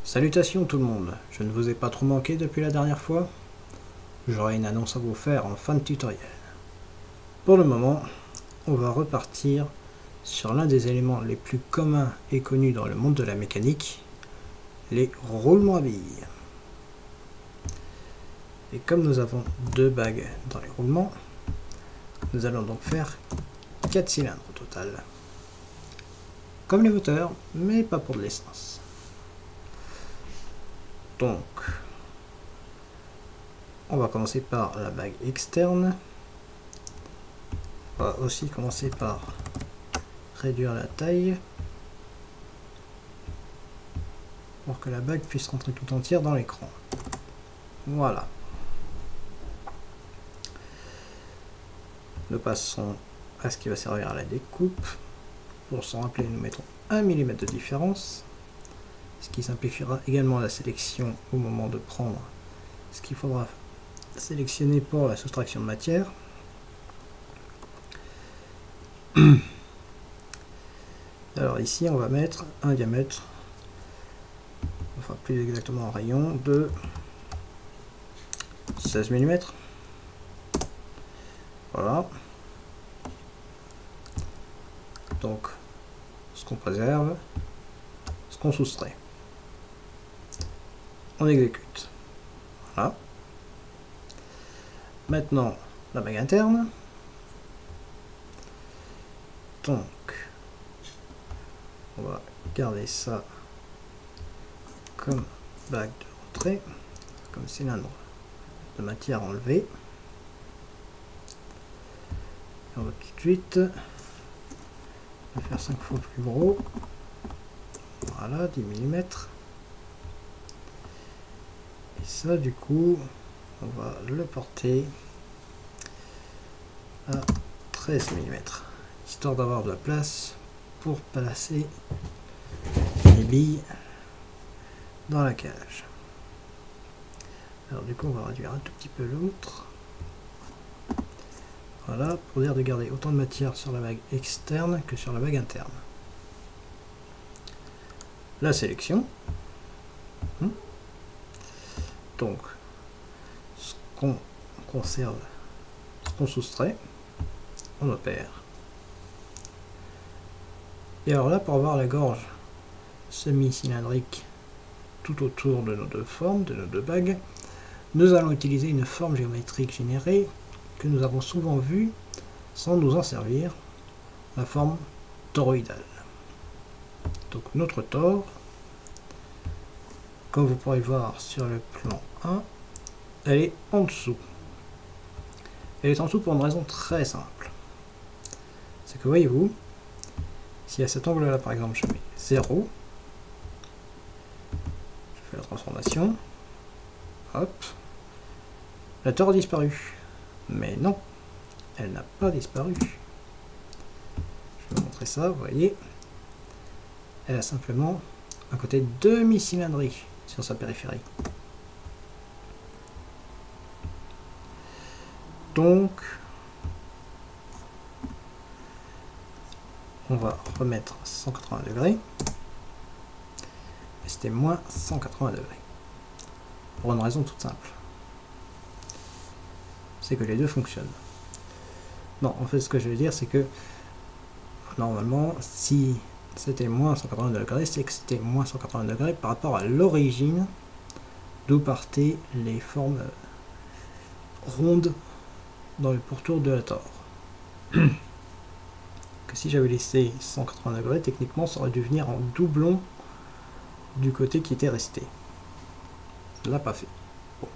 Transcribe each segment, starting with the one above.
Salutations tout le monde, je ne vous ai pas trop manqué depuis la dernière fois. J'aurai une annonce à vous faire en fin de tutoriel. Pour le moment, on va repartir sur l'un des éléments les plus communs et connus dans le monde de la mécanique, les roulements à billes. Et comme nous avons deux bagues dans les roulements, nous allons donc faire 4 cylindres au total. Comme les moteurs, mais pas pour de l'essence. Donc, on va commencer par la bague externe. On va aussi commencer par réduire la taille pour que la bague puisse rentrer tout entière dans l'écran. Voilà. Nous passons à ce qui va servir à la découpe. Pour s'en rappeler, nous mettons 1 mm de différence, ce qui simplifiera également la sélection au moment de prendre ce qu'il faudra sélectionner pour la soustraction de matière. Alors ici on va mettre un diamètre, enfin plus exactement un rayon de 16 mm. Voilà. Donc ce qu'on préserve, ce qu'on soustrait. On exécute. Voilà. Maintenant la bague interne. Donc on va garder ça comme bague de rentrée, comme cylindre de matière enlevée. Et on va tout de suite faire 5 fois plus gros. Voilà, 10 mm. Et ça, du coup, on va le porter à 13 mm, histoire d'avoir de la place pour placer les billes dans la cage. Alors du coup, on va réduire un tout petit peu l'autre. Voilà, pour dire de garder autant de matière sur la bague externe que sur la bague interne. La sélection. Donc, ce qu'on conserve, ce qu'on soustrait, on opère. Et alors là, pour avoir la gorge semi-cylindrique tout autour de nos deux formes, de nos deux bagues, nous allons utiliser une forme géométrique générée que nous avons souvent vue sans nous en servir, la forme toroïdale. Donc notre tore, comme vous pourrez voir sur le plan 1, elle est en dessous. Elle est en dessous pour une raison très simple. C'est que voyez-vous, si à cet angle-là par exemple je mets 0, je fais la transformation, hop, la tore a disparu. Mais non, elle n'a pas disparu. Je vais vous montrer ça, vous voyez. Elle a simplement un côté demi-cylindrique sur sa périphérie. Donc, on va remettre 180 degrés. Et c'était moins 180 degrés. Pour une raison toute simple. C'est que les deux fonctionnent. Non, en fait, ce que je veux dire, c'est que normalement, si c'était moins 180 degrés, c'est que c'était moins 180 degrés par rapport à l'origine d'où partaient les formes rondes dans le pourtour de la tore. Que si j'avais laissé 180 degrés, techniquement, ça aurait dû venir en doublon du côté qui était resté. Ça l'a pas fait. Bon.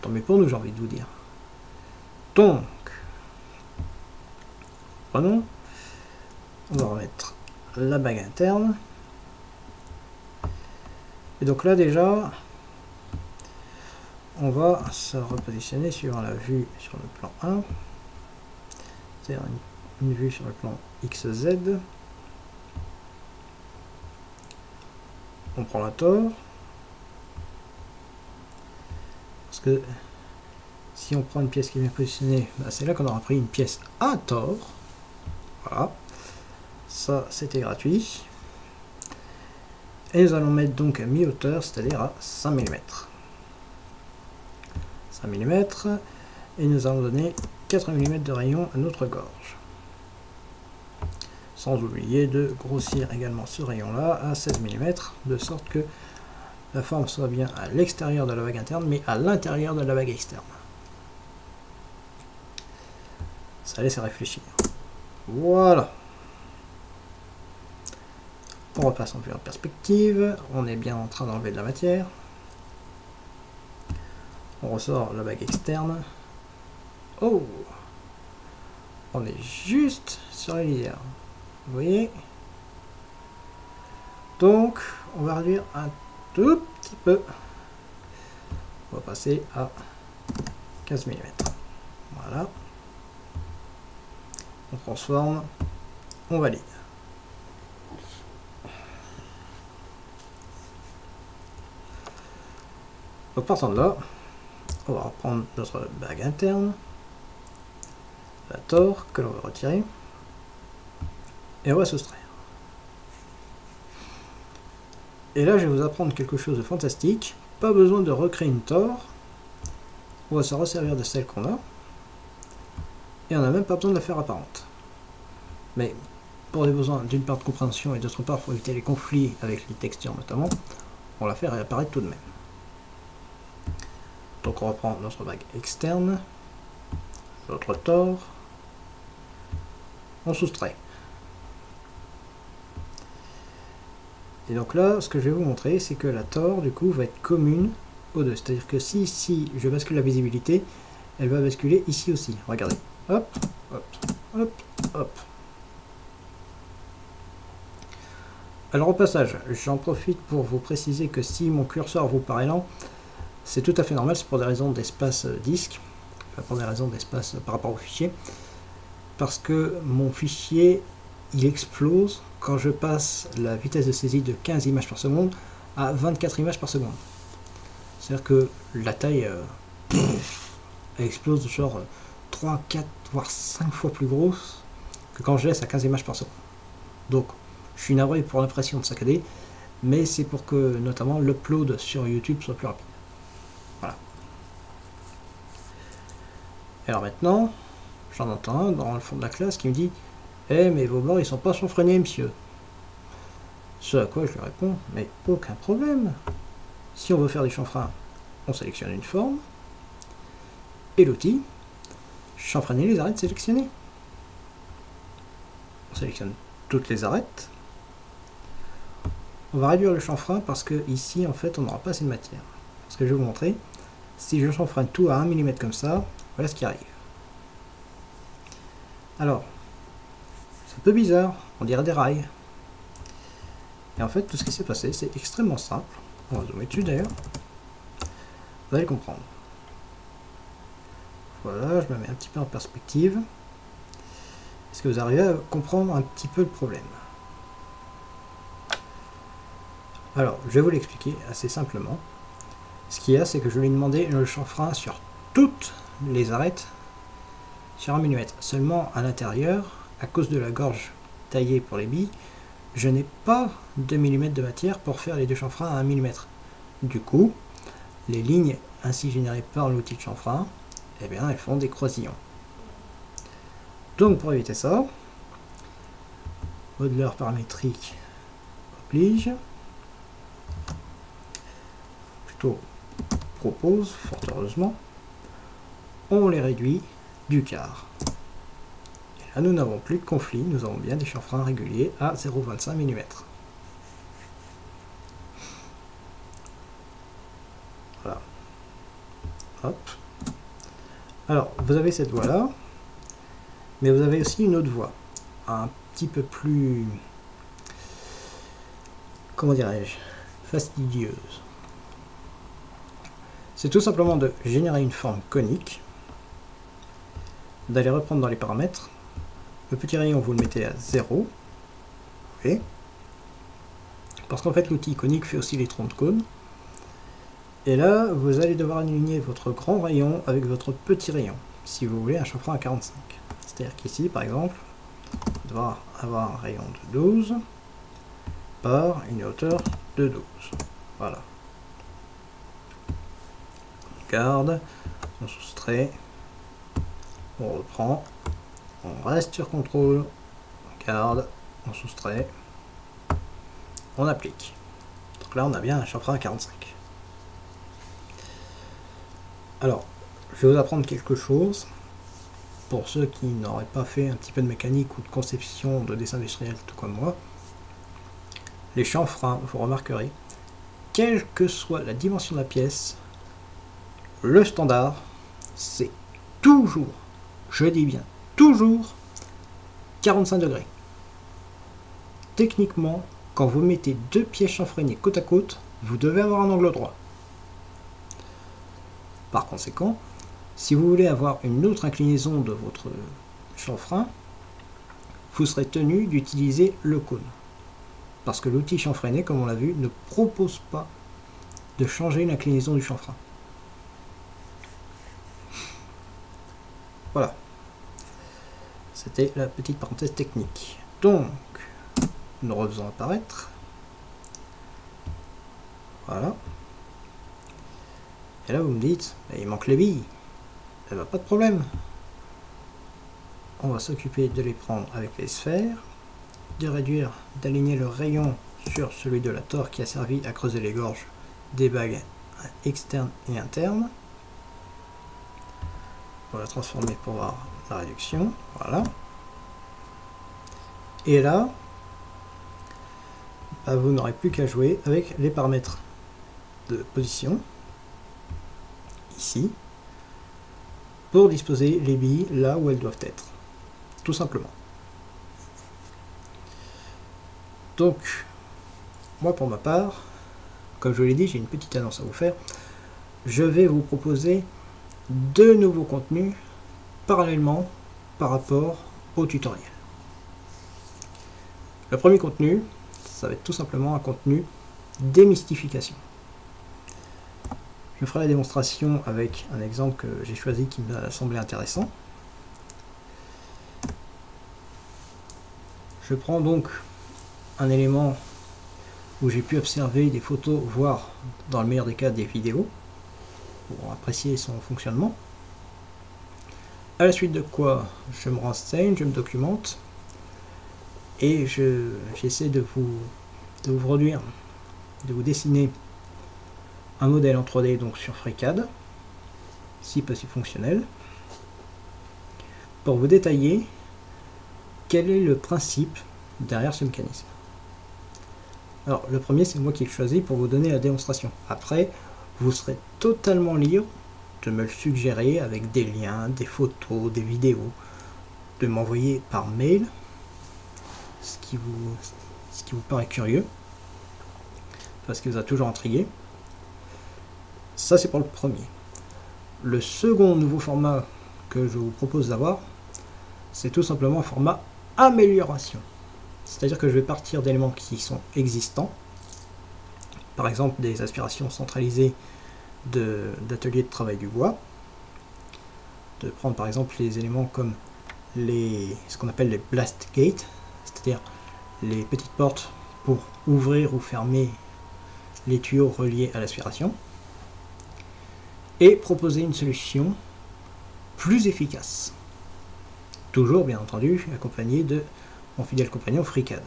Tant mieux pour nous, j'ai envie de vous dire. Donc, prenons, on va remettre la bague interne. Et donc là déjà, on va se repositionner suivant la vue sur le plan 1, c'est-à-dire une vue sur le plan XZ. On prend la tore, parce que si on prend une pièce qui est bien positionnée, bah c'est là qu'on aura pris une pièce à tore. Voilà, ça c'était gratuit. Et nous allons mettre donc à mi-hauteur, c'est-à-dire à 5 mm. 5 mm, et nous allons donner 4 mm de rayon à notre gorge. Sans oublier de grossir également ce rayon-là à 16 mm, de sorte que la forme soit bien à l'extérieur de la bague interne, mais à l'intérieur de la bague externe. Ça laisse réfléchir. Voilà. On repasse en vue en perspective, on est bien en train d'enlever de la matière. On ressort la bague externe. Oh! On est juste sur la lisière. Vous voyez? Donc, on va réduire un tout petit peu. On va passer à 15 mm. Voilà. On transforme, on valide. Donc partant de là, on va reprendre notre bague interne, la tore que l'on va retirer, et on va soustraire. Et là je vais vous apprendre quelque chose de fantastique, pas besoin de recréer une tore, on va se resservir de celle qu'on a, et on n'a même pas besoin de la faire apparente. Mais pour des besoins d'une part de compréhension et d'autre part pour éviter les conflits avec les textures notamment, on la fait réapparaître tout de même. Donc on reprend notre bague externe, notre tore, on soustrait. Et donc là, ce que je vais vous montrer, c'est que la tore du coup va être commune aux deux. C'est-à-dire que si ici je bascule la visibilité, elle va basculer ici aussi. Regardez. Hop, hop, hop, hop. Alors au passage, j'en profite pour vous préciser que si mon curseur vous paraît lent, c'est tout à fait normal, c'est pour des raisons d'espace disque, enfin pour des raisons d'espace par rapport au fichier, parce que mon fichier, il explose quand je passe la vitesse de saisie de 15 images par seconde à 24 images par seconde. C'est-à-dire que la taille elle explose genre 3, 4, voire 5 fois plus grosse que quand je laisse à 15 images par seconde. Donc, je suis navré pour l'impression de saccader, mais c'est pour que notamment l'upload sur YouTube soit plus rapide. Voilà. Et alors maintenant, j'en entends un dans le fond de la classe qui me dit « Eh, mais vos bords, ils sont pas chanfreinés, monsieur !» Ce à quoi je lui réponds « Mais aucun problème. Si on veut faire des chanfreins, on sélectionne une forme, et l'outil, chanfreiner les arêtes sélectionnées. On sélectionne toutes les arêtes. On va réduire le chanfrein parce que ici, en fait, on n'aura pas assez de matière. Ce que je vais vous montrer, si je chanfreine tout à 1 mm comme ça, voilà ce qui arrive. Alors, c'est un peu bizarre, on dirait des rails. Et en fait, tout ce qui s'est passé, c'est extrêmement simple. On va zoomer dessus d'ailleurs. Vous allez comprendre. Voilà, je me mets un petit peu en perspective. Est-ce que vous arrivez à comprendre un petit peu le problème? Alors, je vais vous l'expliquer assez simplement. Ce qu'il y a, c'est que je lui ai demandé le chanfrein sur toutes les arêtes sur 1 mm. Seulement à l'intérieur, à cause de la gorge taillée pour les billes, je n'ai pas 2 mm de matière pour faire les deux chanfreins à 1 mm. Du coup, les lignes ainsi générées par l'outil de chanfrein, eh bien, elles font des croisillons. Donc, pour éviter ça, modeler paramétrique oblige, plutôt propose, fort heureusement, on les réduit du quart. Et là, nous n'avons plus de conflit, nous avons bien des chanfreins réguliers à 0,25 mm. Voilà. Hop. Alors, vous avez cette voie-là, mais vous avez aussi une autre voie, un petit peu plus, comment dirais-je, fastidieuse. C'est tout simplement de générer une forme conique, d'aller reprendre dans les paramètres, le petit rayon vous le mettez à 0, et parce qu'en fait l'outil conique fait aussi les troncs de cône, et là vous allez devoir aligner votre grand rayon avec votre petit rayon, si vous voulez un chanfrein à 45. C'est-à-dire qu'ici par exemple, on va devoir avoir un rayon de 12, par une hauteur de 12. Voilà. On garde, on soustrait, on reprend, on reste sur contrôle, on garde, on soustrait, on applique. Donc là on a bien un chanfrein à 45. Alors, je vais vous apprendre quelque chose. Pour ceux qui n'auraient pas fait un petit peu de mécanique ou de conception de dessin industriel tout comme moi, les chanfreins, vous remarquerez, quelle que soit la dimension de la pièce, le standard, c'est toujours, je dis bien toujours, 45 degrés. Techniquement, quand vous mettez deux pièces chanfreinées côte à côte, vous devez avoir un angle droit. Par conséquent, si vous voulez avoir une autre inclinaison de votre chanfrein, vous serez tenu d'utiliser le cône. Parce que l'outil chanfreiné, comme on l'a vu, ne propose pas de changer l'inclinaison du chanfrein. Voilà. C'était la petite parenthèse technique. Donc, nous refaisons apparaître. Voilà. Et là, vous me dites, il manque les billes. Eh bien, pas de problème. On va s'occuper de les prendre avec les sphères, de réduire, d'aligner le rayon sur celui de la tore qui a servi à creuser les gorges des bagues externes et internes. On va la transformer pour voir la réduction. Voilà. Et là, vous n'aurez plus qu'à jouer avec les paramètres de position, ici, pour disposer les billes là où elles doivent être, tout simplement. Donc, moi pour ma part, comme je vous l'ai dit, j'ai une petite annonce à vous faire. Je vais vous proposer deux nouveaux contenus parallèlement par rapport au tutoriel. Le premier contenu, ça va être tout simplement un contenu démystification. Je ferai la démonstration avec un exemple que j'ai choisi qui m'a semblé intéressant. Je prends donc un élément où j'ai pu observer des photos, voire dans le meilleur des cas des vidéos, pour apprécier son fonctionnement. À la suite de quoi je me renseigne, je me documente et j'essaie de vous produire, de vous dessiner un modèle en 3D donc sur FreeCAD, si possible fonctionnel, pour vous détailler quel est le principe derrière ce mécanisme. Alors le premier c'est moi qui l'ai choisi pour vous donner la démonstration. Après vous serez totalement libre de me le suggérer avec des liens, des photos, des vidéos, de m'envoyer par mail ce qui vous paraît curieux, parce qu'il vous a toujours intrigué. Ça c'est pour le premier. Le second nouveau format que je vous propose d'avoir, c'est tout simplement un format amélioration. C'est-à-dire que je vais partir d'éléments qui sont existants, par exemple des aspirations centralisées d'ateliers de travail du bois, de prendre par exemple les éléments comme ce qu'on appelle les blast gates, c'est-à-dire les petites portes pour ouvrir ou fermer les tuyaux reliés à l'aspiration, et proposer une solution plus efficace. Toujours bien entendu accompagné de mon fidèle compagnon FreeCAD.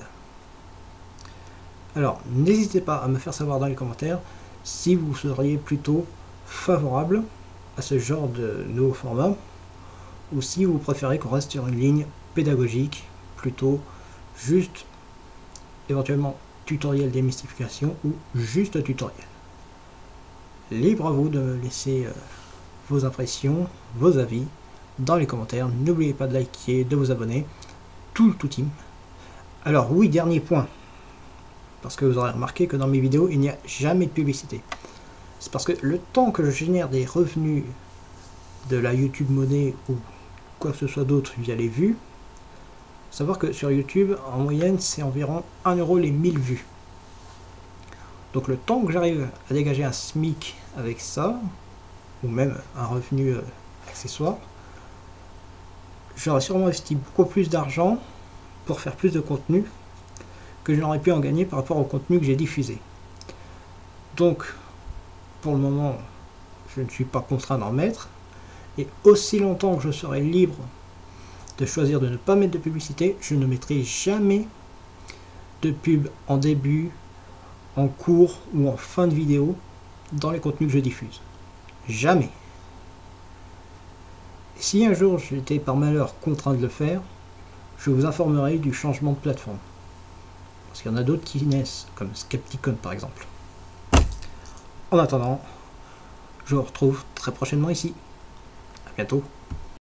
Alors n'hésitez pas à me faire savoir dans les commentaires si vous seriez plutôt favorable à ce genre de nouveau format ou si vous préférez qu'on reste sur une ligne pédagogique, plutôt juste éventuellement tutoriel démystification ou juste tutoriel. Libre à vous de me laisser vos impressions, vos avis dans les commentaires. N'oubliez pas de liker, de vous abonner, tout team. Alors oui, dernier point, parce que vous aurez remarqué que dans mes vidéos il n'y a jamais de publicité. C'est parce que le temps que je génère des revenus de la YouTube monnaie ou quoi que ce soit d'autre via les vues, savoir que sur YouTube en moyenne c'est environ 1 euro les 1000 vues. Donc le temps que j'arrive à dégager un SMIC avec ça, ou même un revenu accessoire, j'aurais sûrement investi beaucoup plus d'argent pour faire plus de contenu que je n'aurais pu en gagner par rapport au contenu que j'ai diffusé. Donc, pour le moment, je ne suis pas contraint d'en mettre, et aussi longtemps que je serai libre de choisir de ne pas mettre de publicité, je ne mettrai jamais de pub en début, en cours ou en fin de vidéo dans les contenus que je diffuse. Jamais. Si un jour j'étais par malheur contraint de le faire, je vous informerai du changement de plateforme. Parce qu'il y en a d'autres qui naissent, comme Skepticon par exemple. En attendant, je vous retrouve très prochainement ici. À bientôt.